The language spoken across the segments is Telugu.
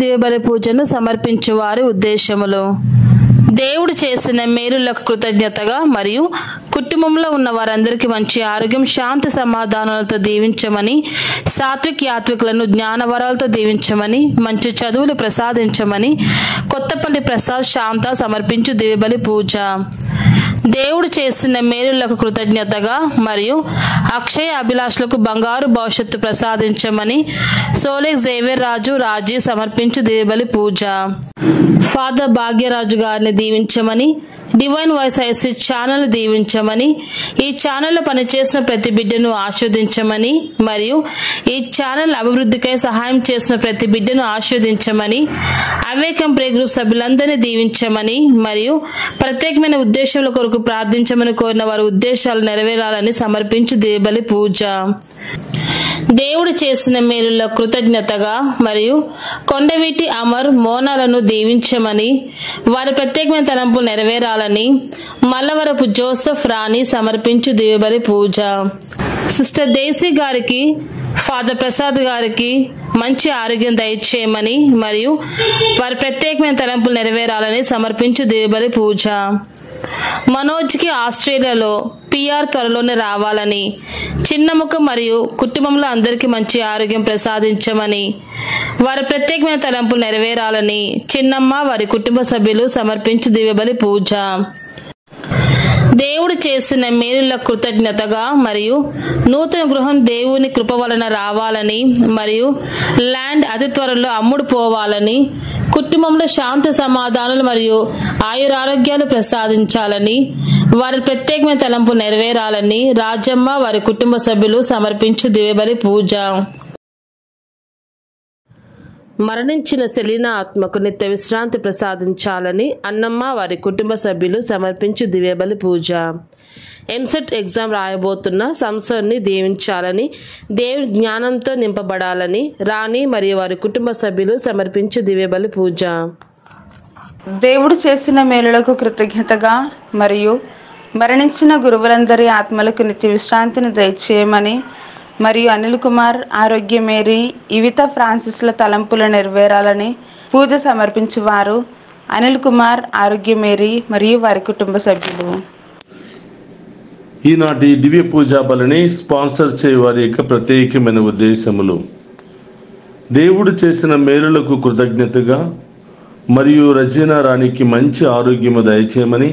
దివ్యబలి పూజను సమర్పించు వారి ఉద్దేశములు. దేవుడు చేసిన మేలులకు కృతజ్ఞతగా మరియు కుటుంబంలో ఉన్న వారందరికీ మంచి ఆరోగ్యం, శాంతి, సమాధానాలతో దీవించమని, సాత్విక్ యాత్వికులను జ్ఞానవరాలతో దీవించమని, మంచి చదువులు ప్రసాదించమని కొత్తపల్లి ప్రసాద్ శాంత సమర్పించు దివ్యబలి పూజ. దేవుడు చేసిన మేలులకు కృతజ్ఞతగా మరియు అక్షయ అభిలాషులకు బంగారు భవిష్యత్తు ప్రసాదించమని సోలెక్ జేవియర్ రాజు రాజీ సమర్పించు దివ్యబలి పూజ. ఫాదర్ భాగ్యరాజు గారిని దీవించమని, డివైన్ వాయిస్ ఐసీ ఛానల్ దీవించమని, ఈ ఛానల్లో పనిచేసిన ప్రతి బిడ్డను ఆశీర్వదించమని మరియు ఈ ఛానల్ అభివృద్ధికై సహాయం చేసిన ప్రతి బిడ్డను ఆశీర్వదించమని, అవేకం ప్రే గ్రూప్ సభ్యులందరినీ దీవించమని మరియు ప్రత్యేకమైన ఉద్దేశాల కొరకు ప్రార్థించమని కోరిన వారి ఉద్దేశాలు నెరవేరాలని సమర్పించు దివ్యబలి పూజ. దేవుడు చేసిన మేలుల కృతజ్ఞతగా మరియు కొండవీటి అమర్ మోనాలను దీవించమని, వారి ప్రత్యేకమైన తలంపు నెరవేరాలని మల్లవరపు జోసెఫ్ రాణి సమర్పించు దివ్యబలి పూజ. సిస్టర్ డేసీ గారికి, ఫాదర్ ప్రసాద్ గారికి మంచి ఆరోగ్యం దయచేయమని మరియు వారి ప్రత్యేకమైన తలంపులు నెరవేరాలని సమర్పించు దివ్యబలి పూజ. మనోజ్కి ఆస్ట్రేలియాలో PR త్వరలోనే రావాలని, చిన్నముఖ మరియు కుటుంబంలో అందరికీ మంచి ఆరోగ్యం ప్రసాదించమని, వారి ప్రత్యేకమైన తలంపులు నెరవేరాలని చిన్నమ్మ వారి కుటుంబ సభ్యులు సమర్పించు దివ్యబలి పూజ. దేవుడు చేసిన మేలుల కృతజ్ఞతగా మరియు నూతన గృహం దేవుని కృప వలన రావాలని మరియు ల్యాండ్ అతి త్వరలో అమ్ముడు పోవాలని, కుటుంబంలో శాంతి సమాధానాలు మరియు ఆయురారోగ్యాలు ప్రసాదించాలని, వారి ప్రత్యేకమైన తలంపు నెరవేరాలని రాజమ్మ వారి కుటుంబ సభ్యులు సమర్పించు దివ్యబలి పూజ. మరణించిన సెలీనా ఆత్మకు నిత్య విశ్రాంతి ప్రసాదించాలని అన్నమ్మ వారి కుటుంబ సభ్యులు సమర్పించు దివ్యబలి పూజ. ఎంసెట్ ఎగ్జామ్ రాయబోతున్న సంసర్ని దీవించాలని, దేవుని జ్ఞానంతో నింపబడాలని రాణి మరియు వారి కుటుంబ సభ్యులు సమర్పించు దివ్యబలి పూజ. దేవుడు చేసిన మేలులకు కృతజ్ఞతగా మరియు మరణించిన గురువులందరి ఆత్మలకు నిత్య విశ్రాంతిని దయచేయమని మరియు అనిల్ కుమార్, ఆరోగ్య మేరీ, ఇవిత ఫ్రాన్సిస్ల తలంపులు నెరవేరాలని పూజ సమర్పించువారు అనిల్ కుమార్, ఆరోగ్య మేరీ మరియు వారి కుటుంబ సభ్యులు. ఈనాటి దివ్య పూజా బలిని స్పాన్సర్ చేయవారి యొక్క ప్రత్యేకమైన ఉద్దేశములు: దేవుడు చేసిన మేలులకు కృతజ్ఞతగా మరియు రజీనా రాణికి మంచి ఆరోగ్యము దయచేయమని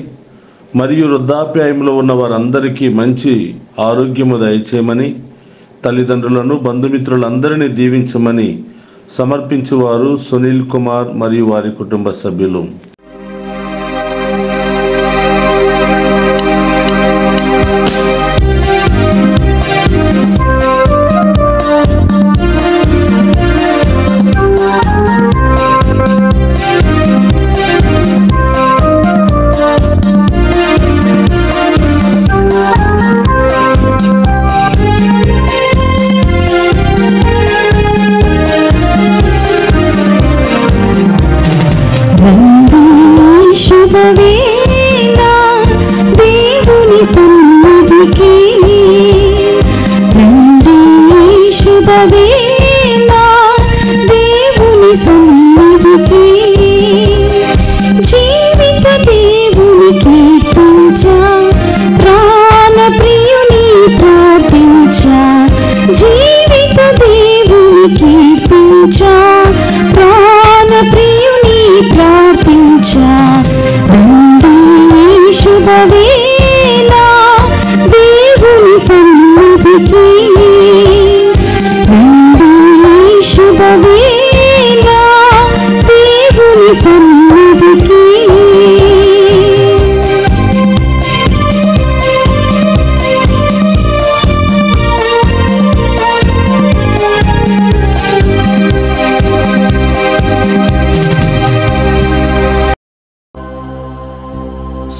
మరియు వృద్ధాప్యాయంలో ఉన్న వారందరికీ మంచి ఆరోగ్యము దయచేయమని, తల్లిదండ్రులను బంధుమిత్రులందరినీ దీవించమని సమర్పించువారు సునీల్ కుమార్ మరియు వారి కుటుంబ సభ్యులు.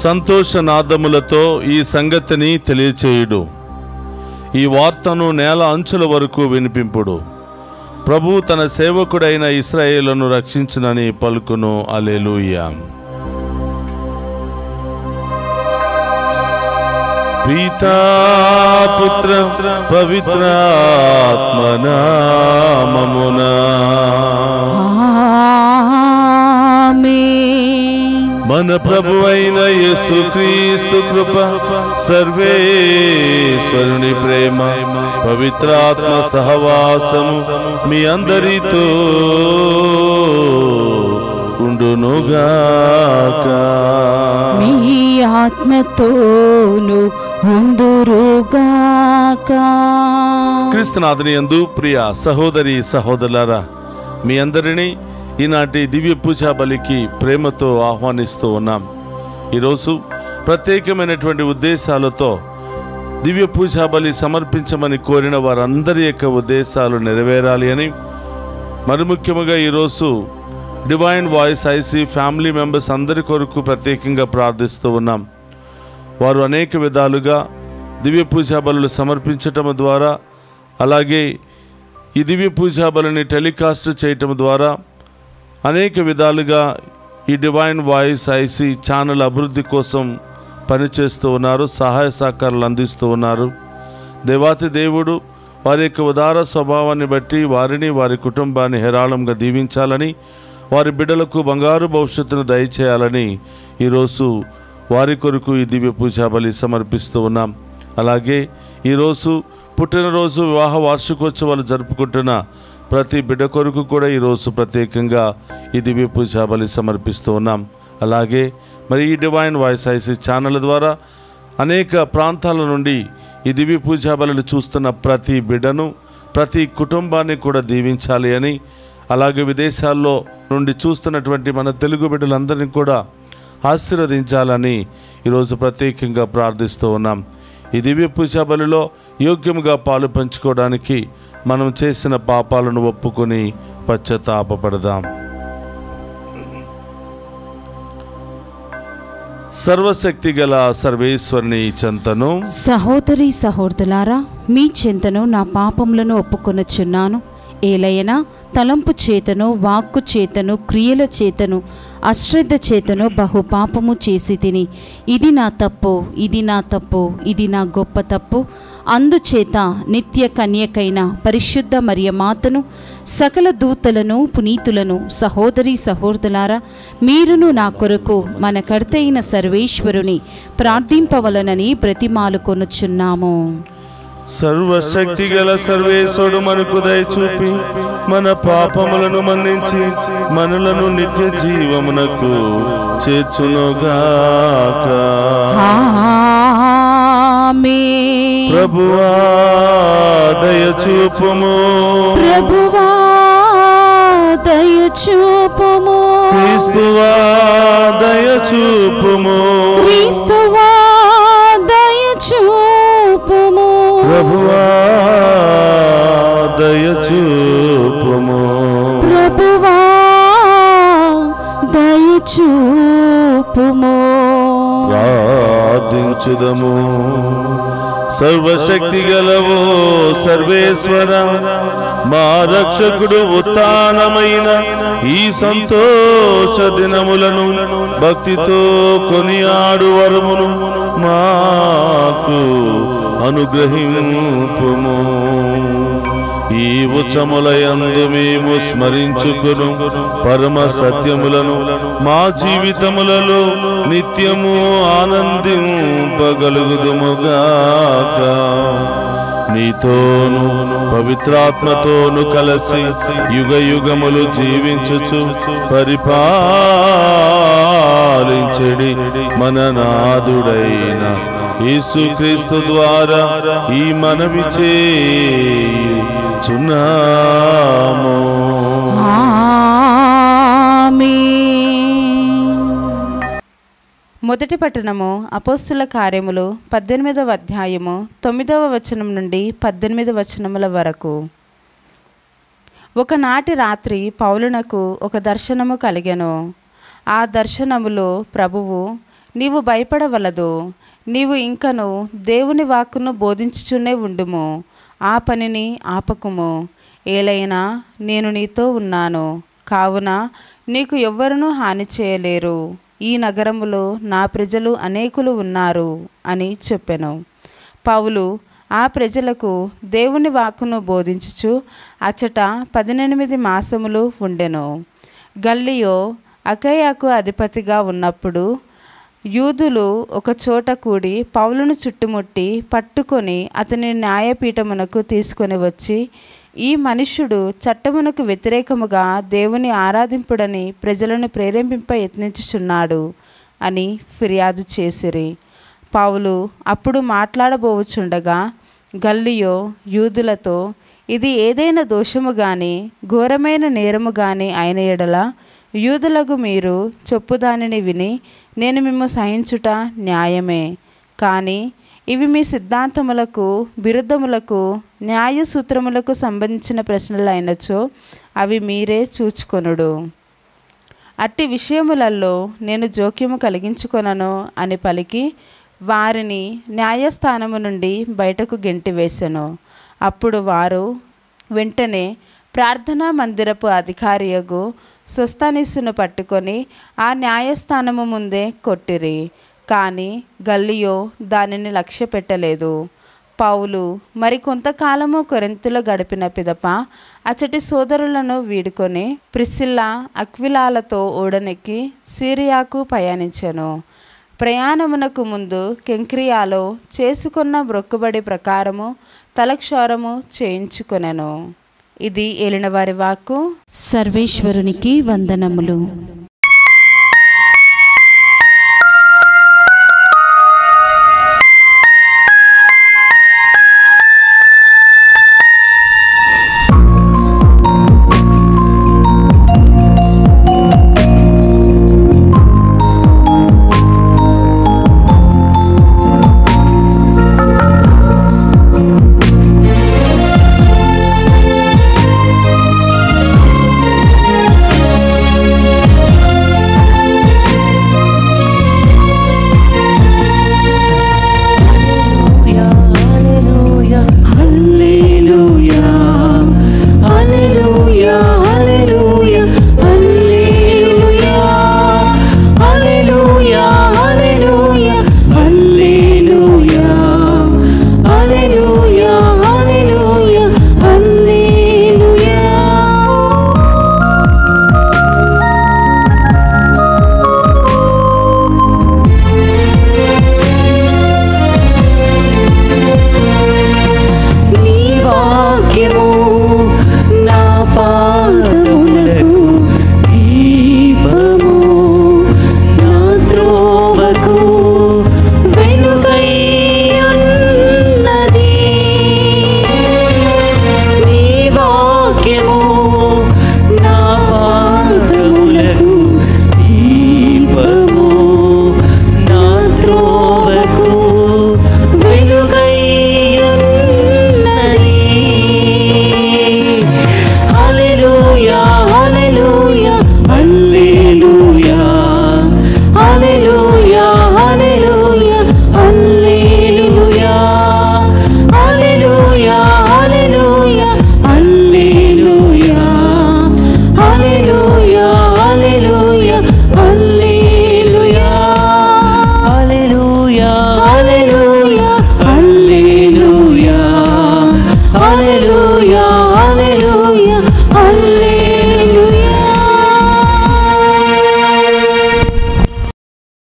సంతోషనాదములతో ఈ సంగతిని తెలియచేయుడు. ఈ వార్తను నేల అంచుల వరకు వినిపింపుడు. ప్రభు తన సేవకుడైన ఇశ్రాయేలును రక్షించునని పలుకును. హల్లెలూయా. పితా పుత్ర పవిత్రాత్మ నామమునా. మన ప్రభువైన యేసుక్రీస్తు కృప, సర్వేశ్వరుని ప్రేమ, పవిత్రాత్మ సహవాసము మీ అందరితో ఉండునుగాక. మీ ఆత్మతోను ఉందురుగాక. క్రీస్తునాథుని యందు ప్రియ సహోదరి సహోదరులారా, మీ అందరినీ ఈనాటి దివ్య పూజా బలికి ప్రేమతో ఆహ్వానిస్తూ ఉన్నాం. ఈరోజు ప్రత్యేకమైనటువంటి ఉద్దేశాలతో దివ్య పూజా బలి సమర్పించమని కోరిన వారందరి యొక్క ఉద్దేశాలు నెరవేరాలి అని, మరి ముఖ్యంగా ఈరోజు డివైన్ వాయిస్ ఐసీ ఫ్యామిలీ మెంబర్స్ అందరి కొరకు ప్రత్యేకంగా ప్రార్థిస్తూ ఉన్నాం. వారు అనేక విధాలుగా దివ్య పూజా బలులు సమర్పించటం ద్వారా, అలాగే ఈ దివ్య పూజా బలిని టెలికాస్ట్ చేయటం ద్వారా అనేక విధాలుగా ఈ డివైన్ వాయిస్ ఐసీ ఛానల్ అభివృద్ధి కోసం పనిచేస్తూ ఉన్నారు, సహాయ సహకారాలు అందిస్తూ ఉన్నారు. దేవాతి దేవుడు వారి యొక్క ఉదార స్వభావాన్ని బట్టి వారిని, వారి కుటుంబాన్ని హేరాళంగా దీవించాలని, వారి బిడ్డలకు బంగారు భవిష్యత్తును దయచేయాలని ఈరోజు వారి కొరకు ఈ దివ్య పూజా బలి సమర్పిస్తూ ఉన్నాం. అలాగే ఈరోజు పుట్టినరోజు, వివాహ వార్షికోత్సవాలు జరుపుకుంటున్న ప్రతి బిడ్డ కొరకు కూడా ఈరోజు ప్రత్యేకంగా ఈ దివ్య పూజా బలి సమర్పిస్తూ ఉన్నాం. అలాగే మరి ఈ డివైన్ వాయిస్ ఐసీ ఛానల్ ద్వారా అనేక ప్రాంతాల నుండి ఈ దివ్య పూజా బలులు చూస్తున్న ప్రతి బిడ్డను, ప్రతి కుటుంబాన్ని కూడా దీవించాలి అని, అలాగే విదేశాల్లో నుండి చూస్తున్నటువంటి మన తెలుగు బిడ్డలందరినీ కూడా ఆశీర్వదించాలని ఈరోజు ప్రత్యేకంగా ప్రార్థిస్తూ ఉన్నాం. ఈ దివ్య పూజా బలిలో యోగ్యముగా పాలు పంచుకోవడానికి మనం చేసిన పాపాలను ఒప్పుకొని పశ్చాత్తాపపడదాం. సర్వశక్తి గల సర్వేశ్వరుని చెంతను, సహోదరి సహోదరులారా, మీ చెంతను నా పాపములను ఒప్పుకొనుచున్నాను. ఏలయనా తలంపు చేతను, వాక్కు చేతను, క్రియల చేతను, అశ్రద్ధ చేతను బహు పాపము చేసి తిని, ఇది నా తప్పు, ఇది నా తప్పు, ఇది నా గొప్ప తప్పు. అందుచేత నిత్య కన్యకైన పరిశుద్ధ మరియమాతను, సకల దూతలను, పునీతులను, సహోదరి సహోదరులారా, మీరును నా కొరకు మన కర్తైన సర్వేశ్వరుని ప్రార్థింపవలనని బ్రతిమాలుకొనుచున్నాము. సర్వశక్తి గల సర్వేశ్వరుడు మనకు దయచూపి మన పాపములను మన్నించి మనలను నిత్య జీవమునకు చేర్చునుగాక. ఆమేన్. ప్రభువా దయచూపుము, ప్రభువా దయచూపుము, క్రీస్తువా దయచూపుము, క్రీస్తువా దయచూపుము, ప్రభువా దయచూపుము, ప్రభువా దయచూపుము. ప్రార్థించుదము. సర్వశక్తి గలవో సర్వేశ్వర, మా రక్షకుడు ఉత్థానమైన ఈ సంతోష దినములను భక్తితో కొనియాడు వరమును మాకు అనుగ్రహింపుము. ఈ ఉత్సవములయందు మేము స్మరించుకును పరమ సత్యములను మా జీవితములలో నిత్యము ఆనందింపగలుగుదుముగాక. నీతోను పవిత్రాత్మతోను కలిసి యుగ యుగములు జీవించుచు పరిపాలించెడి మన నాదుడైన యేసుక్రీస్తు ద్వారా ఈ మనవి చేయుచున్నాము. మొదటి పట్టణము అపోస్తుల కార్యములు 18వ అధ్యాయము 9వ వచనం నుండి 18 వచనముల వరకు. ఒకనాటి రాత్రి పౌలునకు ఒక దర్శనము కలిగెను. ఆ దర్శనములో ప్రభువు, నీవు భయపడవలదు, నీవు ఇంకను దేవుని వాక్కును బోధించుచునే ఉండుము, ఆ పనిని ఆపకుము. ఏలైనా నేను నీతో ఉన్నాను, కావున నీకు ఎవ్వరునూ హాని చేయలేరు. ఈ నగరములో నా ప్రజలు అనేకులు ఉన్నారు అని చెప్పెను. పౌలు ఆ ప్రజలకు దేవుని వాక్కును బోధించుచు అచ్చట 18 మాసములు ఉండెను. గల్లియో అకయ్యకు అధిపతిగా ఉన్నప్పుడు యూదులు ఒక చోట కూడి పౌలును చుట్టుముట్టి పట్టుకొని అతని న్యాయపీఠమునకు తీసుకొని వచ్చి, ఈ మనుష్యుడు చట్టమునకు వ్యతిరేకముగా దేవుని ఆరాధింపుడని ప్రజలను ప్రేరేపింప యత్నించుచున్నాడు అని ఫిర్యాదు చేసిరి. పౌలు అప్పుడు మాట్లాడబోచుండగా గల్లియో యూదులతో, ఇది ఏదైనా దోషము గాని ఘోరమైన నేరము గాని అయిన ఎడల యూదులకు మీరు చెప్పుదానిని విని నేను మిమ్ము సహించుట న్యాయమే. కానీ ఇవి మీ సిద్ధాంతములకు విరుద్ధములకు న్యాయసూత్రములకు సంబంధించిన ప్రశ్నలైనచో అవి మీరే చూచుకొనుడు. అట్టి విషయములలో నేను జోక్యము కలిగించుకొనను అని పలికి వారిని న్యాయస్థానము నుండి బయటకు గెంటివేసెను. అప్పుడు వారు వెంటనే ప్రార్థనా మందిరపు అధికారియగు సొస్తనీసును పట్టుకొని ఆ న్యాయస్థానము ముందే కొట్టిరి. కానీ గల్లియో దానిని లక్ష్య పెట్టలేదు. పౌలు మరి కొంతకాలము కొరింథులో గడిపిన పిదప అచ్చటి సోదరులను వీడుకొని ప్రిస్సిల్లా అక్విలాలతో ఓడనెక్కి సిరియాకు పయనించెను. ప్రయాణమునకు ముందు కెంక్రియాలో చేసుకున్న మొక్కుబడి ప్రకారము తలక్షౌరము చేయించుకొనెను. ఇది ఏలినవారి వాక్కు. సర్వేశ్వరునికి వందనములు.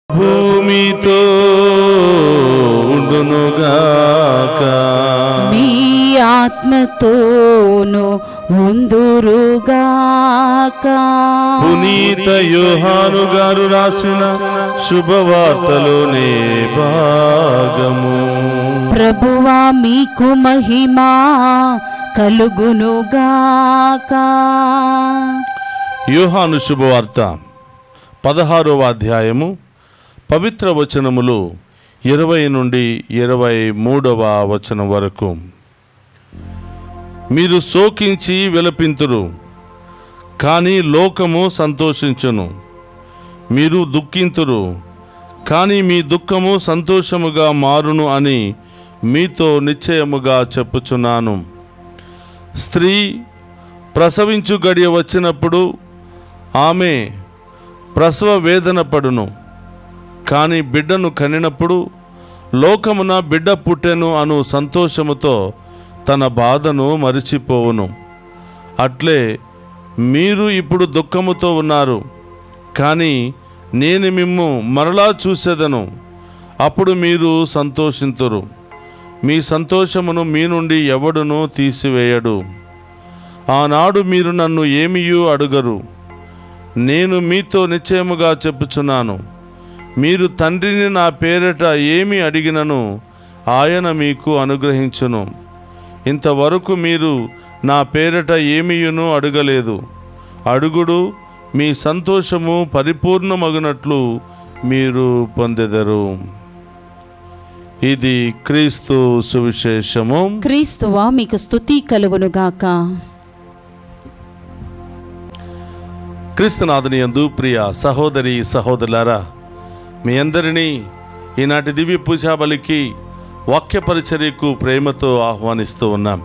భూమితో ఉండునుగాక, మీ ఆత్మతోను ఉందురుగాక. పునీత యోహాను గారు రాసిన శుభవార్తలోనే భాగము. ప్రభువా మీకు మహిమా కలుగునుగాక. యోహాను శుభవార్త 16వ అధ్యాయము పవిత్ర వచనములు 20 నుండి 23వ వచనం వరకు. మీరు శోకించి విలపింతురు, కానీ లోకము సంతోషించును. మీరు దుఃఖింతురు, కానీ మీ దుఃఖము సంతోషముగా మారును అని మీతో నిశ్చయముగా చెప్పుచున్నాను. స్త్రీ ప్రసవించు గడియ వచ్చినప్పుడు ఆమె ప్రసవ వేదన పడును. కానీ బిడ్డను కనినప్పుడు లోకమున బిడ్డ పుట్టెను అను సంతోషముతో తన బాధను మరిచిపోవును. అట్లే మీరు ఇప్పుడు దుఃఖముతో ఉన్నారు, కానీ నేను మిమ్ము మరలా చూసేదను, అప్పుడు మీరు సంతోషింతురు. మీ సంతోషమును మీ నుండి ఎవడునూ తీసివేయడు. ఆనాడు మీరు నన్ను ఏమీయూ అడుగరు. నేను మీతో నిశ్చయముగా చెప్పుచున్నాను, మీరు తండ్రిని నా పేరిట ఏమి అడిగినను ఆయన మీకు అనుగ్రహించును. ఇంతవరకు మీరు నా పేరిట ఏమీయును అడగలేదు. అడుగుడు, మీ సంతోషము పరిపూర్ణమగునట్లు మీరు పొందెదరు. ఇది క్రీస్తు సువిశేషము. క్రీస్తువా మీకు స్తుతి కలుగునుగాక. క్రీస్తునాథుని యందు ప్రియ సహోదరి సహోదరులారా, మీ అందరినీ ఈనాటి దివ్య పూజా బలికి వాక్య పరిచర్యకు ప్రేమతో ఆహ్వానిస్తూ ఉన్నాం.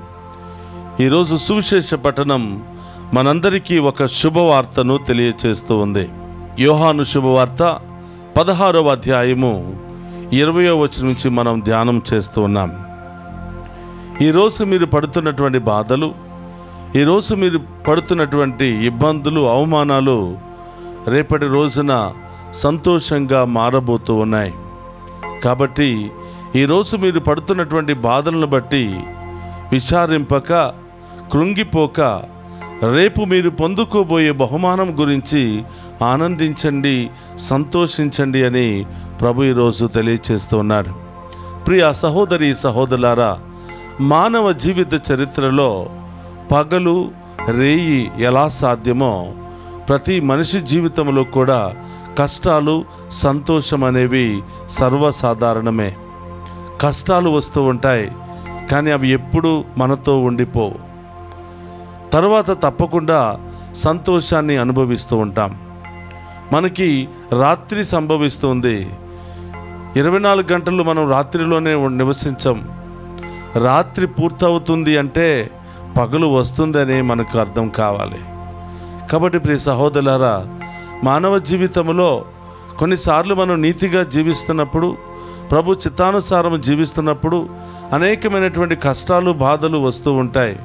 ఈరోజు సువిశేష పఠనం మనందరికీ ఒక శుభవార్తను తెలియచేస్తూ ఉంది. యోహాను శుభవార్త 16వ అధ్యాయము 20వ వచనం నుంచి మనం ధ్యానం చేస్తూ ఉన్నాం. ఈరోజు మీరు పడుతున్నటువంటి బాధలు, ఈరోజు మీరు పడుతున్నటువంటి ఇబ్బందులు, అవమానాలు రేపటి రోజున సంతోషంగా మారబోతూ ఉన్నాయి. కాబట్టి ఈరోజు మీరు పడుతున్నటువంటి బాధలను బట్టి విచారింపక, కృంగిపోక, రేపు మీరు పొందుకోబోయే బహుమానం గురించి ఆనందించండి, సంతోషించండి అని ప్రభు ఈరోజు తెలియచేస్తూ ఉన్నాడు. ప్రియ సహోదరి సహోదరులారా, మానవ జీవిత చరిత్రలో పగలు రేయి ఎలా సాధ్యమో ప్రతి మనిషి జీవితంలో కూడా కష్టాలు, సంతోషం అనేవి సర్వసాధారణమే. కష్టాలు వస్తూ ఉంటాయి, కానీ అవి ఎప్పుడూ మనతో ఉండిపోవు. తర్వాత తప్పకుండా సంతోషాన్ని అనుభవిస్తూ ఉంటాం. మనకి రాత్రి సంభవిస్తుంది. 24 గంటలు మనం రాత్రిలోనే నివసించం. రాత్రి పూర్తవుతుంది అంటే పగలు వస్తుందని మనకు అర్థం కావాలి. కాబట్టి ప్రియ సహోదరులారా, మానవ జీవితంలో కొన్నిసార్లు మనం నీతిగా జీవిస్తున్నప్పుడు, ప్రభు చిత్తానుసారం జీవిస్తున్నప్పుడు అనేకమైనటువంటి కష్టాలు, బాధలు వస్తూ ఉంటాయి.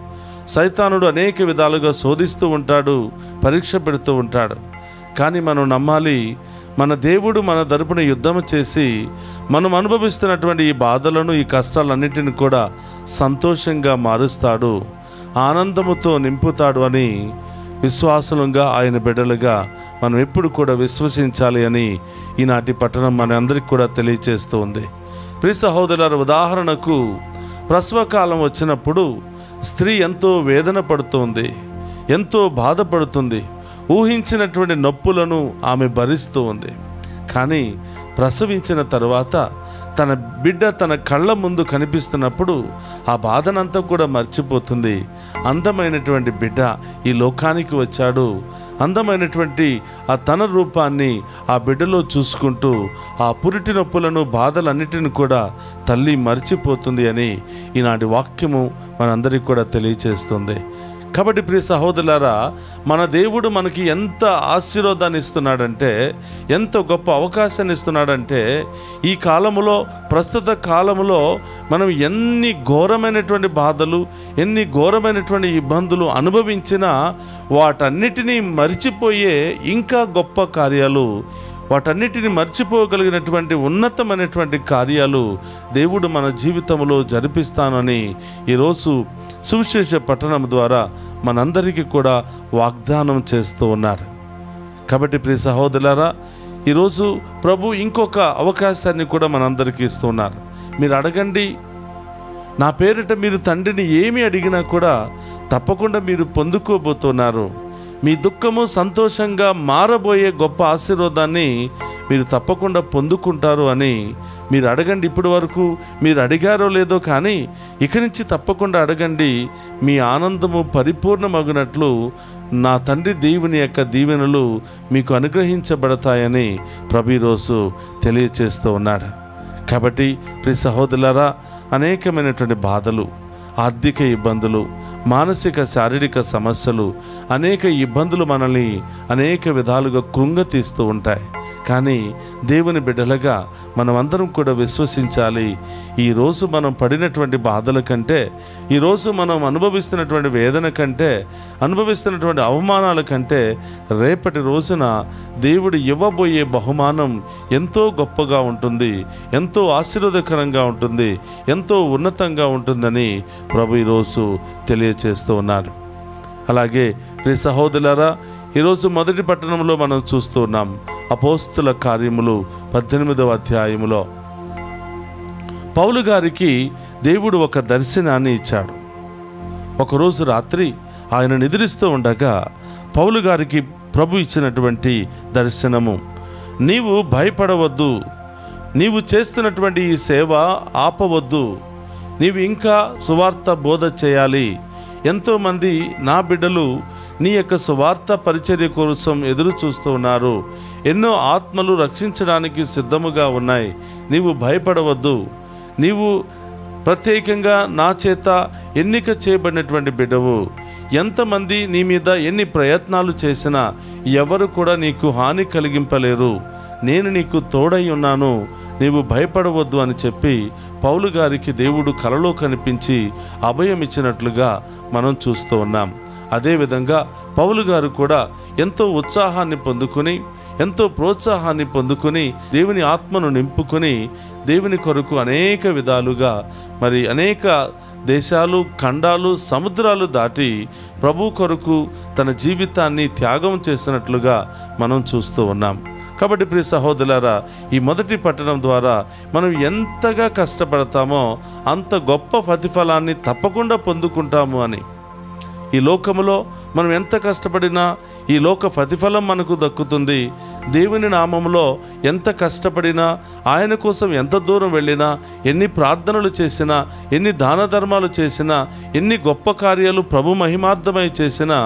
సైతానుడు అనేక విధాలుగా శోధిస్తూ ఉంటాడు, పరీక్ష పెడుతూ ఉంటాడు. కానీ మనం నమ్మాలి, మన దేవుడు మన తరపున యుద్ధం చేసి మనం అనుభవిస్తున్నటువంటి ఈ బాధలను, ఈ కష్టాలన్నింటిని కూడా సంతోషంగా మారుస్తాడు, ఆనందముతో నింపుతాడు అని విశ్వాసులంగా, ఆయన బిడ్డలుగా మనం ఎప్పుడు కూడా విశ్వసించాలి అని ఈనాటి పట్టణం మన అందరికీ కూడా తెలియచేస్తూ ఉంది. ప్రియ సహోదరుల, ఉదాహరణకు ప్రసవకాలం వచ్చినప్పుడు స్త్రీ ఎంతో వేదన పడుతుంది, ఎంతో బాధపడుతుంది, ఊహించినటువంటి నొప్పులను ఆమె భరిస్తూ ఉంది. కానీ ప్రసవించిన తరువాత తన బిడ్డ తన కళ్ళ ముందు కనిపిస్తున్నప్పుడు ఆ బాధనంతా కూడా మర్చిపోతుంది. అందమైనటువంటి బిడ్డ ఈ లోకానికి వచ్చాడు, అందమైనటువంటి ఆ తన రూపాన్ని ఆ బిడ్డలో చూసుకుంటూ ఆ పురిటి నొప్పులను, బాధలన్నిటిని కూడా తల్లి మర్చిపోతుంది అని ఈనాటి వాక్యము మనందరికీ కూడా తెలియచేస్తుంది. కాబట్టి ప్రియ సహోదరులారా, మన దేవుడు మనకి ఎంత ఆశీర్వాదాన్ని ఇస్తున్నాడంటే, ఎంత గొప్ప అవకాశాన్ని ఇస్తున్నాడంటే, ఈ కాలములో, ప్రస్తుత కాలములో మనం ఎన్ని ఘోరమైనటువంటి బాధలు, ఎన్ని ఘోరమైనటువంటి ఇబ్బందులు అనుభవించినా వాటన్నిటినీ మర్చిపోయే ఇంకా గొప్ప కార్యాలు, వాటన్నిటిని మర్చిపోగలిగినటువంటి ఉన్నతమైనటువంటి కార్యాలు దేవుడు మన జీవితంలో జరిపిస్తానని ఈరోజు సువిశేష పట్టణం ద్వారా మనందరికీ కూడా వాగ్దానం చేస్తూ ఉన్నారు. కాబట్టి ప్రియ సహోదరులారా, ఈరోజు ప్రభు ఇంకొక అవకాశాన్ని కూడా మనందరికీ ఇస్తున్నారు. మీరు అడగండి, నా పేరిట మీరు తండ్రిని ఏమి అడిగినా కూడా తప్పకుండా మీరు పొందుకోబోతున్నారు. మీ దుఃఖము సంతోషంగా మారబోయే గొప్ప ఆశీర్వాదాన్ని మీరు తప్పకుండా పొందుకుంటారు అని మీరు అడగండి. ఇప్పటి వరకు మీరు అడిగారో లేదో కానీ ఇక నుంచి తప్పకుండా అడగండి. మీ ఆనందము పరిపూర్ణమగునట్లు నా తండ్రి దేవుని యొక్క దీవెనలు మీకు అనుగ్రహించబడతాయని ప్రభు ఈరోజు తెలియచేస్తూ ఉన్నాడు. కాబట్టి ప్రియ సహోదరులారా, అనేకమైనటువంటి బాధలు, ఆర్థిక ఇబ్బందులు, మానసిక శారీరక సమస్యలు, అనేక ఇబ్బందులు మనల్ని అనేక విధాలుగా కృంగతీస్తూ ఉంటాయి. కానీ దేవుని బిడ్డలుగా మనమందరం కూడా విశ్వసించాలి. ఈరోజు మనం పడినటువంటి బాధల కంటే, ఈరోజు మనం అనుభవిస్తున్నటువంటి వేదన కంటే, అనుభవిస్తున్నటువంటి అవమానాల కంటే రేపటి రోజున దేవుడు ఇవ్వబోయే బహుమానం ఎంతో గొప్పగా ఉంటుంది, ఎంతో ఆశీర్వాదకరంగా ఉంటుంది, ఎంతో ఉన్నతంగా ఉంటుందని ప్రభు ఈరోజు తెలియచేస్తూ ఉన్నాడు. అలాగే ప్రియ సహోదరులారా, ఈరోజు మొదటి పట్టణంలో మనం చూస్తూ ఉన్నాం. అపోస్తుల కార్యములు 18వ అధ్యాయములో పౌలు గారికి దేవుడు ఒక దర్శనాన్ని ఇచ్చాడు. ఒకరోజు రాత్రి ఆయన నిద్రిస్తూ ఉండగా పౌలు గారికి ప్రభు ఇచ్చినటువంటి దర్శనము, నీవు భయపడవద్దు, నీవు చేస్తున్నటువంటి ఈ సేవ ఆపవద్దు, నీవు ఇంకా సువార్త బోధ చేయాలి. ఎంతోమంది నా బిడ్డలు నీ యొక్క సువార్త పరిచర్య కోసం ఎదురు చూస్తూ ఉన్నారు. ఎన్నో ఆత్మలు రక్షించడానికి సిద్ధముగా ఉన్నాయి. నీవు భయపడవద్దు. నీవు ప్రత్యేకంగా నా చేత ఎన్నిక చేయబడినటువంటి బిడ్డవు. ఎంతమంది నీ మీద ఎన్ని ప్రయత్నాలు చేసినా ఎవరు కూడా నీకు హాని కలిగింపలేరు. నేను నీకు తోడై ఉన్నాను, నీవు భయపడవద్దు అని చెప్పి పౌలు గారికి దేవుడు కలలో కనిపించి అభయం ఇచ్చినట్లుగా మనం చూస్తూ ఉన్నాం. అదేవిధంగా పౌలు గారు కూడా ఎంతో ఉత్సాహాన్ని పొందుకొని, ఎంతో ప్రోత్సాహాన్ని పొందుకొని, దేవుని ఆత్మను నింపుకొని దేవుని కొరకు అనేక విధాలుగా మరి అనేక దేశాలు, ఖండాలు, సముద్రాలు దాటి ప్రభు కొరకు తన జీవితాన్ని త్యాగం చేసినట్లుగా మనం చూస్తూ ఉన్నాం. కాబట్టి ప్రియ సహోదరులారా, ఈ మొదటి పట్టణం ద్వారా మనం ఎంతగా కష్టపడతామో అంత గొప్ప ప్రతిఫలాన్ని తప్పకుండా పొందుకుంటాము అని. ఈ లోకములో మనం ఎంత కష్టపడినా ఈ లోక ప్రతిఫలం మనకు దక్కుతుంది. దేవుని నామములో ఎంత కష్టపడినా, ఆయన కోసం ఎంత దూరం వెళ్ళినా, ఎన్ని ప్రార్థనలు చేసినా, ఎన్ని దాన ధర్మాలు చేసినా, ఎన్ని గొప్ప కార్యాలు ప్రభు మహిమార్థమై చేసినా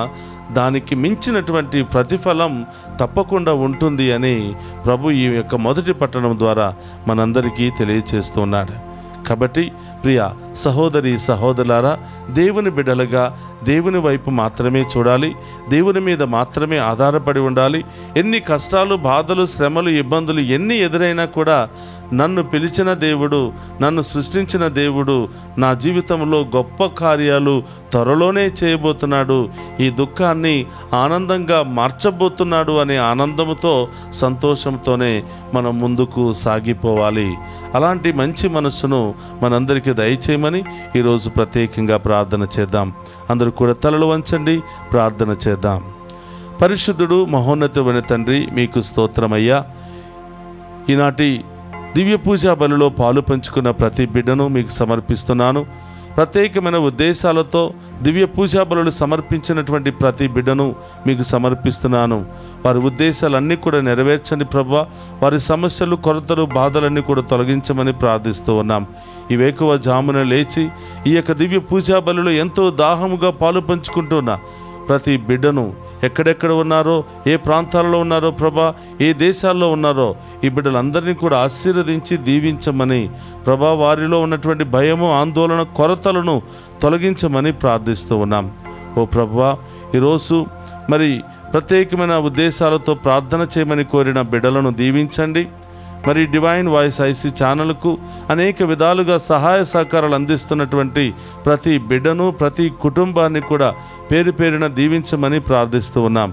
దానికి మించినటువంటి ప్రతిఫలం తప్పకుండా ఉంటుంది అని ప్రభు ఈ యొక్క మొదటి పట్టణం ద్వారా మనందరికీ తెలియచేస్తున్నాడు. కాబట్టి ప్రియ సహోదరి సహోదరులారా, దేవుని బిడ్డలుగా దేవుని వైపు మాత్రమే చూడాలి, దేవుని మీద మాత్రమే ఆధారపడి ఉండాలి. ఎన్ని కష్టాలు, బాధలు, శ్రమలు, ఇబ్బందులు ఎన్ని ఎదురైనా కూడా నన్ను పిలిచిన దేవుడు, నన్ను సృష్టించిన దేవుడు నా జీవితంలో గొప్ప కార్యాలు త్వరలోనే చేయబోతున్నాడు, ఈ దుఃఖాన్ని ఆనందంగా మార్చబోతున్నాడు అనే ఆనందంతో, సంతోషంతోనే మనం ముందుకు సాగిపోవాలి. అలాంటి మంచి మనస్సును మనందరికీ దయచేయమని ఈరోజు ప్రత్యేకంగా ప్రార్థన చేద్దాం. అందరూ కూడా తలలు వంచండి, ప్రార్థన చేద్దాం. పరిశుద్ధుడు, మహోన్నతుడైన తండ్రి, మీకు స్తోత్రమయ్యా. ఈనాటి దివ్య పూజా బలిలో పాలు పంచుకున్న ప్రతి బిడ్డను మీకు సమర్పిస్తున్నాను. ప్రత్యేకమైన ఉద్దేశాలతో దివ్య పూజా బలులు సమర్పించినటువంటి ప్రతి బిడ్డను మీకు సమర్పిస్తున్నాను. వారి ఉద్దేశాలన్నీ కూడా నెరవేర్చండి ప్రభువా. వారి సమస్యలు, కొరతలు, బాధలన్నీ కూడా తొలగించమని ప్రార్థిస్తూ ఉన్నాం. ఈ వేకువ జామున లేచి ఈ యొక్క దివ్య పూజా బలులు ఎంతో దాహముగా పాలు పంచుకుంటున్న ప్రతి బిడ్డను, ఎక్కడెక్కడ ఉన్నారో, ఏ ప్రాంతాల్లో ఉన్నారో ప్రభా, ఏ దేశాల్లో ఉన్నారో ఈ బిడ్డలందరినీ కూడా ఆశీర్వదించి దీవించమని ప్రభా, వారిలో ఉన్నటువంటి భయము, ఆందోళన, కొరతలను తొలగించమని ప్రార్థిస్తూ ఉన్నాం. ఓ ప్రభువా, ఈరోజు మరి ప్రత్యేకమైన ఉద్దేశాలతో ప్రార్థన చేయమని కోరిన బిడ్డలను దీవించండి. మరి డివైన్ వాయిస్ ఐసీ ఛానల్కు అనేక విధాలుగా సహాయ సహకారాలు అందిస్తున్నటువంటి ప్రతి బిడ్డను, ప్రతి కుటుంబాన్ని కూడా పేరు పేరున దీవించమని ప్రార్థిస్తూ ఉన్నాం.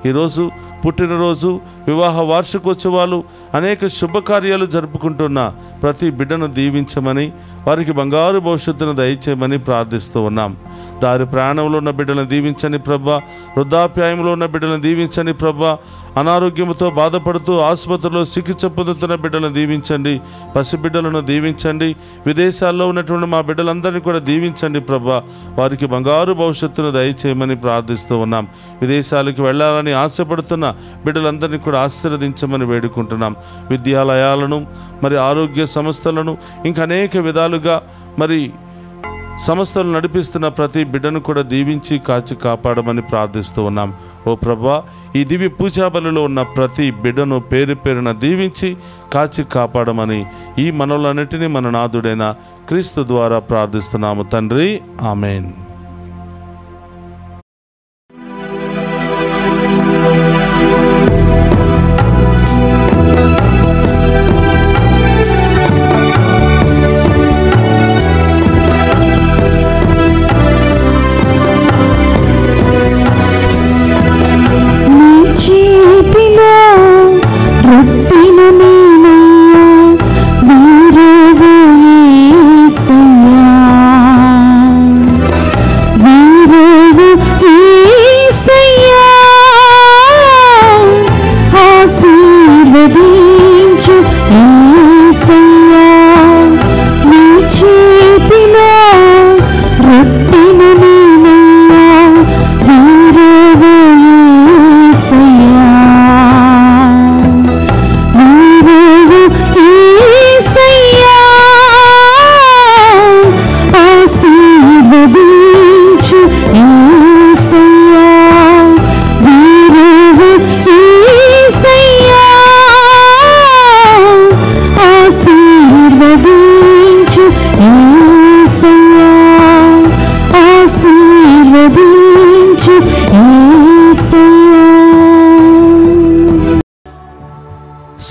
ఈరోజు పుట్టినరోజు, వివాహ వార్షికోత్సవాలు, అనేక శుభకార్యాలు జరుపుకుంటున్న ప్రతి బిడ్డను దీవించమని, వారికి బంగారు భవిష్యత్తును దయచేయమని ప్రార్థిస్తూ ఉన్నాం. దారి ప్రయాణంలో ఉన్న బిడ్డలను దీవించండి ప్రభా. వృద్ధాప్యాయంలో ఉన్న బిడ్డలను దీవించండి ప్రభా. అనారోగ్యంతో బాధపడుతూ ఆసుపత్రిలో చికిత్స పొందుతున్న బిడ్డలను దీవించండి. పసిబిడ్డలను దీవించండి. విదేశాల్లో ఉన్నటువంటి మా బిడ్డలందరినీ కూడా దీవించండి ప్రభా. వారికి బంగారు భవిష్యత్తును దయచేయమని ప్రార్థిస్తూ ఉన్నాం. విదేశాలకు వెళ్ళాలని ఆశపడుతున్న బిడ్డలందరినీ కూడా ఆశీర్వదించమని వేడుకుంటున్నాం. విద్యాలయాలను, మరి ఆరోగ్య సంస్థలను, ఇంకా అనేక విధాలుగా మరి సంస్థలు నడిపిస్తున్న ప్రతి బిడ్డను కూడా దీవించి కాచి కాపాడమని ప్రార్థిస్తూ ఉన్నాం. ఓ ప్రభువా, ఈ దివ్య పూజా బలిలో ఉన్న ప్రతి బిడ్డను పేరు పేరున దీవించి కాచి కాపాడమని ఈ మనలన్నిటినీ మన నాథుడైన క్రీస్తు ద్వారా ప్రార్థిస్తున్నాము తండ్రి. ఆమేన్.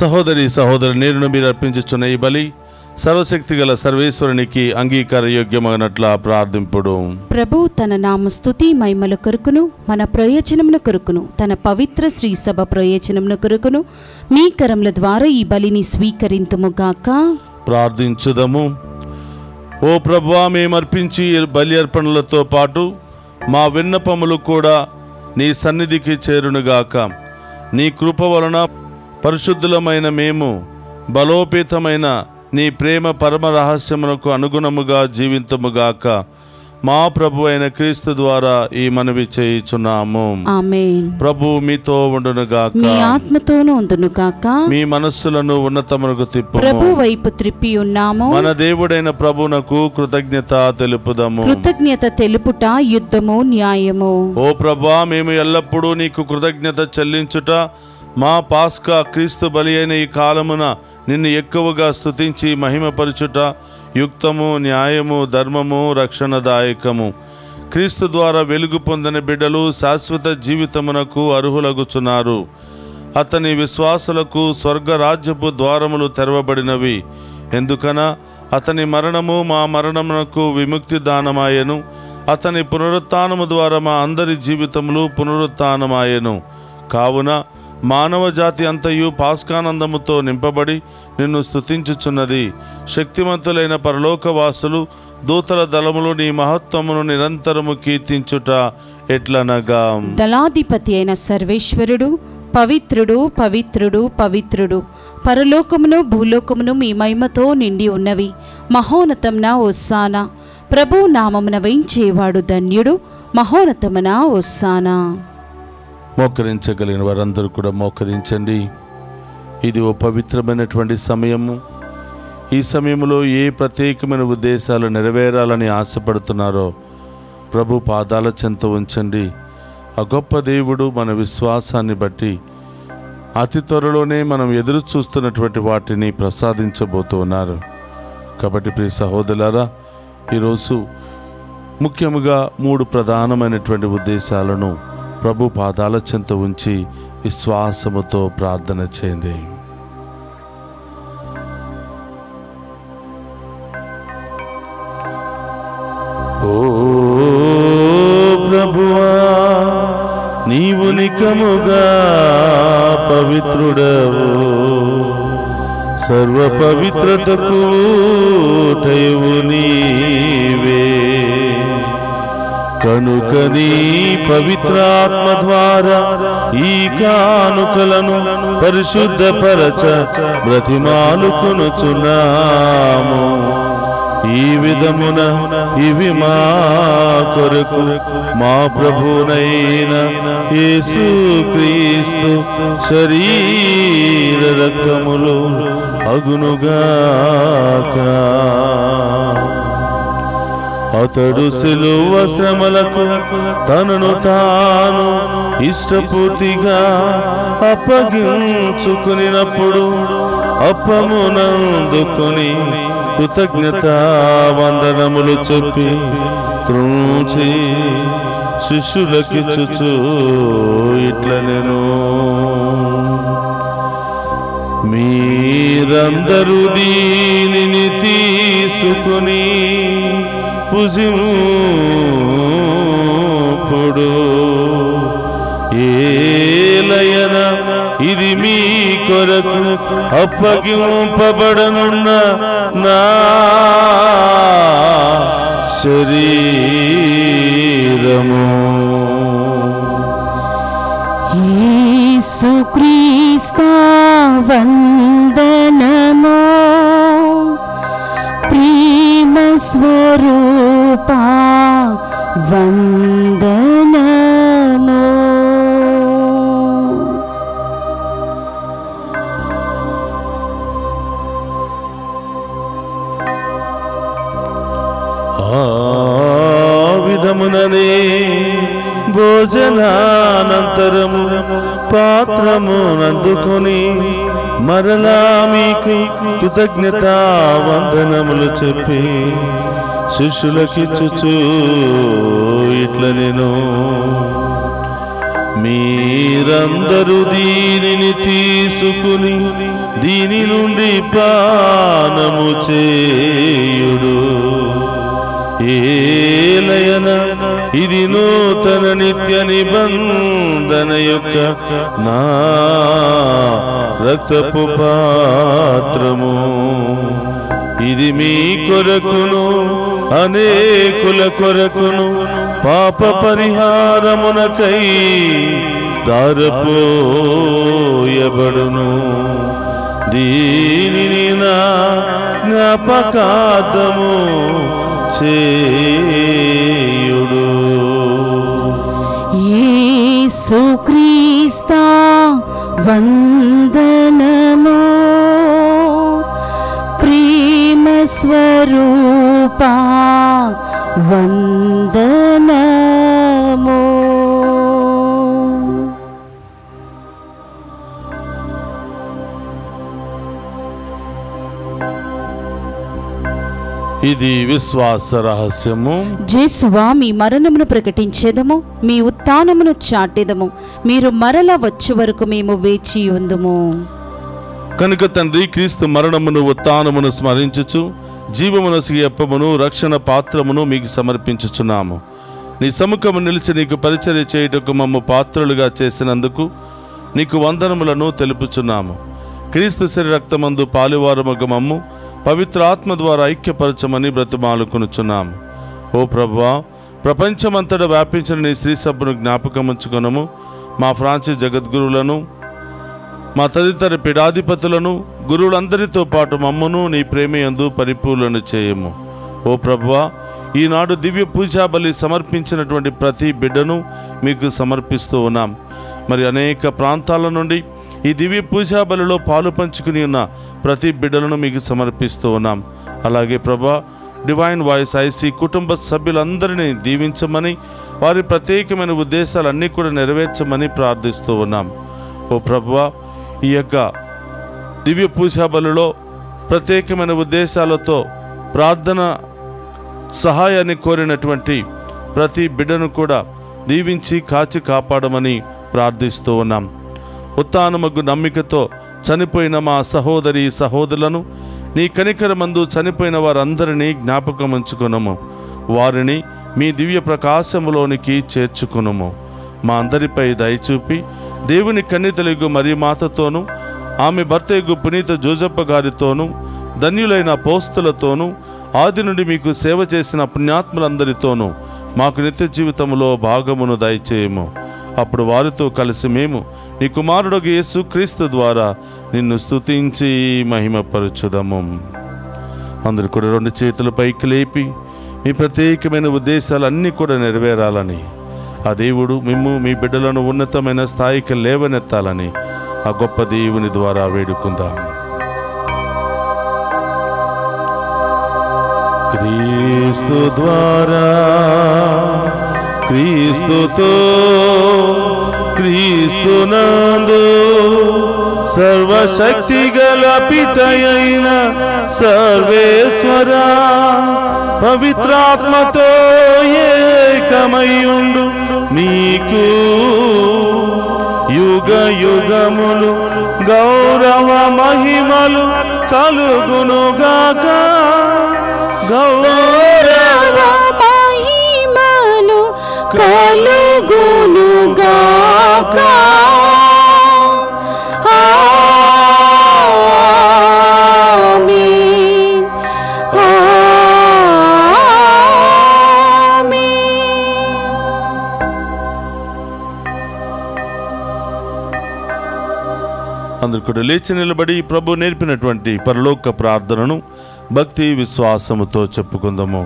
సహోదరి నేను మీరు అర్పించుచున్న ఈ బలి సర్వశక్తి గల సర్వేశ్వరునికి అంగీకార యోగ్యమగినట్ల ప్రార్థింపుడు. ప్రభు తన నామ స్తుతి మహిమల కొరకును మన ప్రయోజనమున కొరకును తన పవిత్ర శ్రీ సభ ప్రయోజనమున కొరకును మీ కరముల ద్వారా ఈ బలిని స్వీకరింతుముగాక. ప్రార్థించుదము. ఓ ప్రభువా, మేము అర్పించి బలి అర్పణలతో పాటు మా విన్నపములు కూడా నీ సన్నిధికి చేరునుగాక. నీ కృప వలన పరిశుద్ధులమైన మేము బలోపేతమైన నీ ప్రేమ పరమ రహస్యమునకు అనుగుణముగా జీవింతముగాక. మా ప్రభు అయిన క్రీస్తు ద్వారా ఈ మనవి చేయుచున్నాము. ఆమేన్. ప్రభు మీతో ఉండునుగాక, మీ ఆత్మతోనూ ఉండునుగాక. మీ మనస్సులను ఉన్నతమునకు తిప్పుము. ప్రభు వైపు త్రిప్పి ఉన్నాము. మన దేవుడైన ప్రభునకు కృతజ్ఞత తెలుపుదము. కృతజ్ఞత తెలుపుట యుద్ధము న్యాయము. ఓ ప్రభువా, మేము ఎల్లప్పుడూ నీకు కృతజ్ఞత చెల్లించుట, మా పాస్కా క్రీస్తు బలి అయిన ఈ కాలమున నిన్ను ఎక్కువగా స్తుతించి మహిమపరచుట యుక్తము, న్యాయము, ధర్మము, రక్షణదాయకము. క్రీస్తు ద్వారా వెలుగు పొందిన బిడ్డలు శాశ్వత జీవితమునకు అర్హులగుచున్నారు. అతని విశ్వాసులకు స్వర్గరాజ్యపు ద్వారములు తెరవబడినవి. ఎందుకనా అతని మరణము మా మరణమునకు విముక్తి దానమాయెను. అతని పునరుత్థానము ద్వారా మా అందరి జీవితములు పునరుత్థానమాయెను. కావున మానవ జాతి అంతయు పాస్కానందముతో నింపబడి నిన్ను స్తుతించుచున్నది. శక్తిమంతులైన పరలోకవాసులు దూతల దళములు నీ మహత్వమును నిరంతరము కీర్తించుట ఎట్లనగా, దళాధిపతి అయిన సర్వేశ్వరుడు పవిత్రుడు పవిత్రుడు పవిత్రుడు, పరలోకమును భూలోకమును మీ మహిమతో నిండి ఉన్నవి. మహోన్నతమున హోసానా, ప్రభు నామమున వేయించేవాడు ధన్యుడు. మహోన్నతమున హోసానా. మోకరించగలిగిన వారందరూ కూడా మోకరించండి. ఇది ఓ పవిత్రమైనటువంటి సమయము. ఈ సమయంలో ఏ ప్రత్యేకమైన ఉద్దేశాలు నెరవేరాలని ఆశపడుతున్నారో ప్రభు పాదాల చెంత ఉంచండి. ఆ గొప్ప దేవుడు మన విశ్వాసాన్ని బట్టి అతి త్వరలోనే మనం ఎదురు చూస్తున్నటువంటి వాటిని ప్రసాదించబోతూ ఉన్నారు. కాబట్టి ప్రియ సహోదరులారా, ఈరోజు ముఖ్యముగా 3 ప్రధానమైనటువంటి ఉద్దేశాలను ప్రభు పాదాల చెంత ఉంచి విశ్వాసముతో ప్రార్థన చేయండి. ఓ ప్రభువా, నీవు నికముగా పవిత్రుడవు, సర్వ పవిత్రతకు ఊటయు నీవే. కనుక నీ పవిత్రాత్మ ద్వారా ఈ కానుకలను పరిశుద్ధపరచ బ్రతిమాలుకొనుచున్నాము. ఈ విధమున ఇవి మా కొరకు మా ప్రభునైన యేసుక్రీస్తు శరీర రక్తములు అగునుగాక. అతడు సిలువ శ్రమలకు తనను తాను ఇష్టపూర్తిగా అప్పగించుకునినప్పుడు అప్పమునందుకొని కృతజ్ఞతా వందనములు చెప్పి త్రుంచి శిష్యులకిచ్చుచు ఇట్లనెను, మీరందరూ దీనిని తీసుకుని భుజింపుడు. ఏలయన ఇది మీ కొరకు అప్పగింపబడనున్న నా శరీరము. యేసుక్రీస్తు వందనము, ప్రేమ స్వరూపా వందనము. ఆ విధముననే భోజనానంతరము పాత్రమునందుకొని మరలా మీకు కృతజ్ఞతా వందనములు చెప్పి శిష్యులకిచ్చుచు ఇట్లనెను, మీరందరూ దీనిని తీసుకుని దీని నుండి పానము చేయుడు. ఏలయన ఇది నూతన నిత్య నిబంధన యొక్క నా రక్తపు పాత్రము. ఇది మీ కొరకును అనేకుల కొరకును పాప పరిహారమునకై దారపోయబడును. దీనిని నా జ్ఞాపకార్థము చేయుడు. యేసుక్రీస్తా వందనము, ప్రేమ స్వరూపా వందనము. ఇది విశ్వాస రహస్యము. జేసువా, మీ మరణమును ప్రకటించేదము, మీ ఉత్థానమును చాటెదము. మీరు మరల వచ్చు వరకు మేము వేచి ఉందుము. కనుక తండ్రి, క్రీస్తు మరణమును ఉత్థానమును స్మరించుచు జీవమునొసగి అప్పమును రక్షణ పాత్రమును మీకు సమర్పించుచున్నాము. నీ సముఖము నిలిచి నీకు పరిచర్య చేయుటకు మమ్ము పాత్రులుగా చేసినందుకు నీకు వందనములను తెలుపుచున్నాము. క్రీస్తు శరీర రక్తమందు పాలువారమగు మమ్ము పవిత్ర ఆత్మ ద్వారా ఐక్యపరచమని బ్రతిమాలుకొనుచున్నాము. ఓ ప్రభువా, ప్రపంచమంతటా వ్యాపించిన నీ శ్రీ సభను జ్ఞాపకముంచుకొనము. మా ఫ్రాన్సిస్ జగద్గురువులను, మా తదితర పీఠాధిపతులను, గురువులందరితో పాటు మమ్మను నీ ప్రేమయందు పరిపూర్ణను చేయము. ఓ ప్రభువా, ఈనాడు దివ్య పూజా బలి సమర్పించినటువంటి ప్రతి బిడ్డను మీకు సమర్పిస్తూ ఉన్నాం. మరి అనేక ప్రాంతాల నుండి ఈ దివ్య పూజా బలిలో పాలు పంచుకుని ఉన్న ప్రతి బిడ్డలను మీకు సమర్పిస్తూ ఉన్నాం. అలాగే ప్రభా, డివైన్ వాయిస్ ఐసీ కుటుంబ సభ్యులందరినీ దీవించమని, వారి ప్రత్యేకమైన ఉద్దేశాలన్నీ కూడా నెరవేర్చమని ప్రార్థిస్తూ ఉన్నాం. ఓ ప్రభువా, ఈ యొక్క దివ్య పూజా బలిలో ప్రత్యేకమైన ఉద్దేశాలతో ప్రార్థన సహాయాన్ని కోరినటువంటి ప్రతి బిడ్డను కూడా దీవించి కాచి కాపాడమని ప్రార్థిస్తూ ఉన్నాం. ఉత్థానమగు నమ్మికతో చనిపోయిన మా సహోదరి సహోదరులను నీ కనికరమందు చనిపోయిన వారందరినీ జ్ఞాపకం ఉంచుకొనుము. వారిని మీ దివ్య ప్రకాశములోనికి చేర్చుకొనుము. మా అందరిపై దయచూపి దేవుని కన్యతలగు మరి మాతతోనూ, ఆమె భర్తయగు పునీత జోజప్ప గారితోనూ, ధన్యులైన అపోస్తలతోనూ, ఆది నుండి మీకు సేవ చేసిన పుణ్యాత్ములందరితోనూ మాకు నిత్య జీవితంలో భాగమును దయచేయము. అప్పుడు వారితో కలిసి మేము నీ కుమారుడు యేసు క్రీస్తు ద్వారా నిన్ను స్తుతించి మహిమపరచుదము. అందరు కూడా రెండు చేతుల పైకి లేపి మీ ప్రత్యేకమైన ఉద్దేశాలన్నీ కూడా నెరవేరాలని, ఆ దేవుడు మిమ్ము మీ బిడ్డలను ఉన్నతమైన స్థాయికి లేవనెత్తాలని ఆ గొప్ప దేవుని ద్వారా వేడుకుందాం. క్రీస్తు ద్వారా, క్రీస్తుతో, క్రీస్తునందు సర్వశక్తి గల పితయైన సర్వేశ్వర పవిత్రాత్మతో ఏకమయుండు నీకు యుగ యుగములు గౌరవ మహిమలు కలుగునుగాక. గౌరవ మహిమలు కలుగునుగాక. ఆమేన్, ఆమేన్. అందరు కూడా లేచి నిలబడి ప్రభు నేర్పినటువంటి పరలోక ప్రార్థనను భక్తి విశ్వాసముతో చెప్పుకుందాము.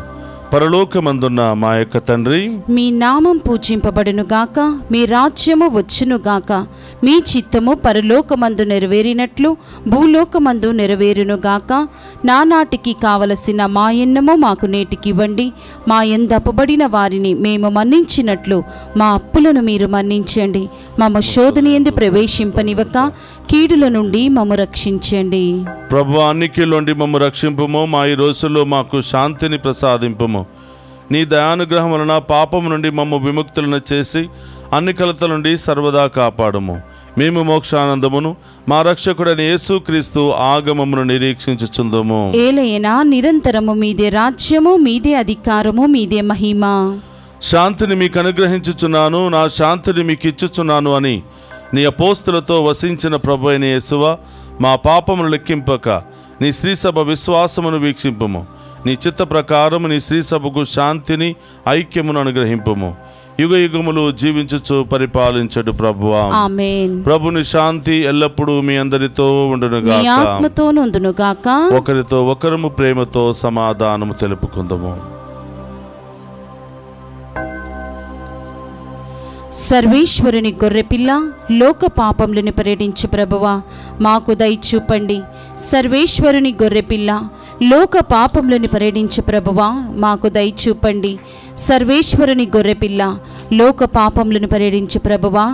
పరలోకమందున్న మా యొక్క తండ్రి, మీ నామం పూజింపబడునుగాక, మీ రాజ్యము వచ్చునుగాక, మీ చిత్తము పరలోకమందు నెరవేరినట్లు భూలోకమందు నెరవేరునుగాక. నానాటికి కావలసిన మా ఎన్నము మాకు నేటికివ్వండి. మా యందు అప్పబడిన వారిని మేము మన్నించినట్లు మా అప్పులను మీరు మన్నించండి. మమ్మ శోధన యందు ప్రవేశింపనివ్వక కీడుల నుండి మమ్ము రక్షించండి. ప్రభు అన్నికిలోండి మమ్ము రక్షింపుము. మా ఈ రోజుల్లో మాకు శాంతిని ప్రసాదింపుము. నీ దయానుగ్రహం వలన పాపము నుండి మమ్ము విముక్తులను చేసి అన్ని కలతల నుండి సర్వదా కాపాడుము. మేము మోక్షానందమును మా రక్షకుడైన యేసుక్రీస్తు ఆగమమును నిరీక్షించుచుందుము. ఏలయనా నిరంతరము మీదే రాజ్యము, మీదే అధికారము, మీదే మహిమ. శాంతిని మీకు అనుగ్రహించుచున్నాను, నా శాంతిని మీకు ఇచ్చుచున్నాను అని నీ అపోస్తులతో వసించిన ప్రభు అయిన యేసువా, మా పాపమును లెక్కింపక నీ శ్రీసభ విశ్వాసమును వీక్షింపుము. నీ చిత్త ప్రకారము నీ శ్రీసభకు శాంతిని, ఐక్యమును అనుగ్రహింపుము. యుగ యుగములు జీవించుచు పరిపాలించడు ప్రభువా. ఆమేన్. ప్రభుని శాంతి ఎల్లప్పుడూ మీ అందరితో మీ ఉండునుగాక. ఆత్మతోనుందునుగాక. ఒకరితో ఒకరము ప్రేమతో సమాధానము తెలుపుకుందాము. సర్వేశ్వరుని గొర్రెపిల్ల, లోక పాపములను పర్యటించు ప్రభువా, మాకు దయచూపండి. సర్వేశ్వరుని గొర్రెపిల్ల, లోక పాపములను పర్యటించు ప్రభువా, మాకు దయచూపండి. సర్వేశ్వరుని గొర్రెపిల్ల, లోక పాపములను పర్యటించు ప్రభువా,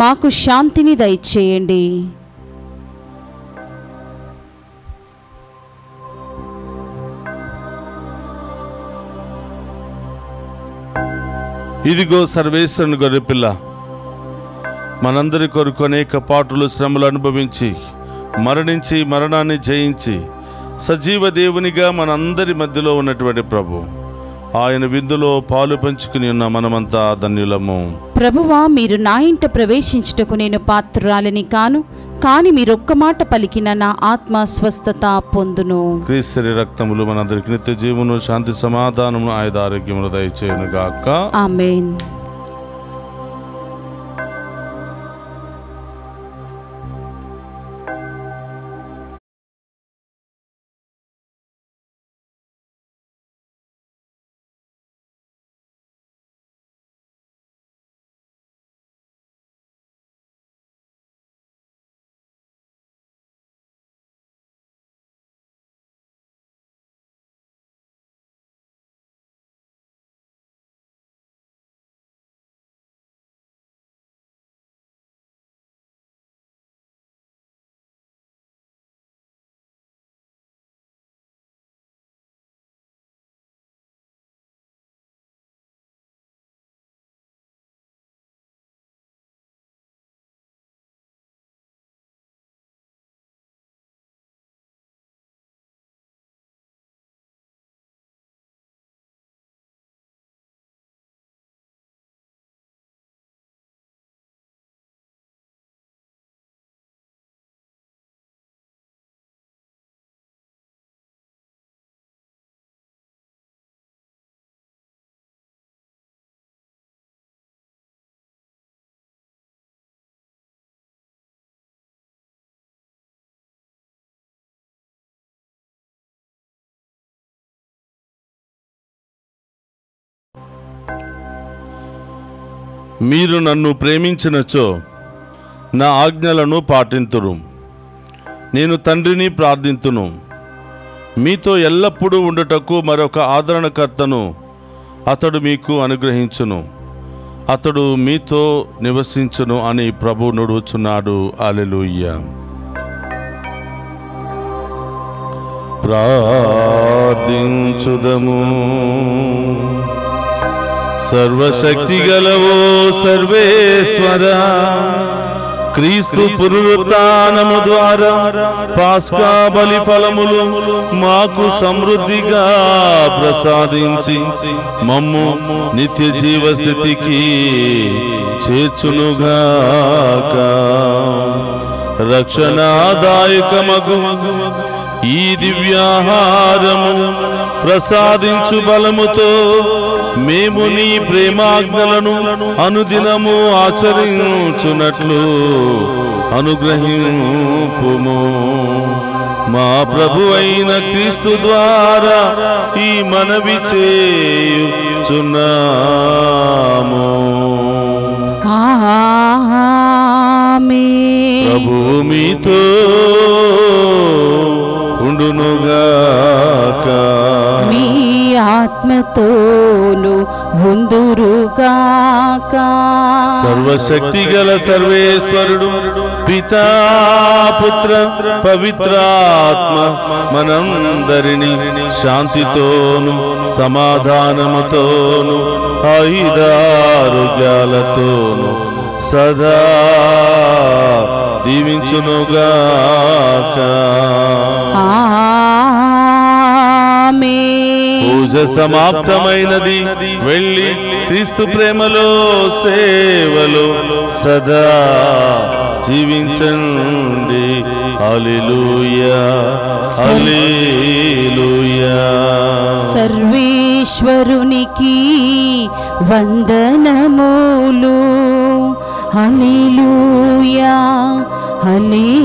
మాకు శాంతిని దయచేయండి. ఇదిగో సర్వేశ్వరుని గొర్రెపిల్ల, మనందరి కొరకు అనేక పాటులు శ్రమలు అనుభవించి మరణించి మరణాన్ని జయించి సజీవ దేవునిగా మనందరి మధ్యలో ఉన్నటువంటి ప్రభు, ఆయన విందులో పాలు పంచుకుని ఉన్న మనమంతా ధన్యులము. ప్రభువా, మీరు నా ఇంట ప్రవేశించుటకు నేను పాత్రురాలని కాను, కానీ మీరొక్క మాట పలికిన నా ఆత్మ స్వస్థత పొందును. క్రీస్తు రక్తములు మనందరికి నిత్య జీవమును, శాంతి సమాధానమును, ఆయుధ ఆరోగ్యమును దయచేయును గాక. ఆమేన్. మీరు నన్ను ప్రేమించినచో నా ఆజ్ఞలను పాటింతురు. నేను తండ్రిని ప్రార్థింతును, మీతో ఎల్లప్పుడూ ఉండుటకు మరొక ఆదరణకర్తను అతడు మీకు అనుగ్రహించును. అతడు మీతో నివసించును అని ప్రభు నుడుచున్నాడు. హల్లెలూయా. ప్రార్థించుదము. సర్వశక్తి గలవో సర్వేశ్వర, క్రీస్తు పునరుత్థానము ద్వారా పాస్కా బలి ఫలములు మాకు సమృద్ధిగా ప్రసాదించి మమ్ము నిత్య జీవ స్థితికి చేర్చునుగాక. రక్షణాదాయకమగు ఈ దివ్యాహారము ప్రసాదించు బలముతో మేము నీ ప్రేమాజ్ఞలను అనుదినము ఆచరించునట్లు అనుగ్రహింపుము. మా ప్రభు అయిన క్రీస్తు ద్వారా ఈ మనవి చేయుచున్నాము. ఆమేన్. ప్రభు మీతో ఉండునుగాక. మీ ఆత్మతోను ఉందురుగాక. సర్వశక్తి గల సర్వేశ్వరుడు పితా పుత్ర పవిత్రాత్మ మనందరినీ శాంతితోను సమాధానముతోను ఆయుధారోగ్యాలతోను సదా దీవించునుగాక. ఆమేన్. పూజ సమాప్తమైనది. వెళ్ళి క్రీస్తు ప్రేమలో సేవలో సదా జీవించండి. హల్లెలూయా హల్లెలూయా. సర్వేశ్వరునికి వందనములు. హల్లెలూయా హల్లెలూయా.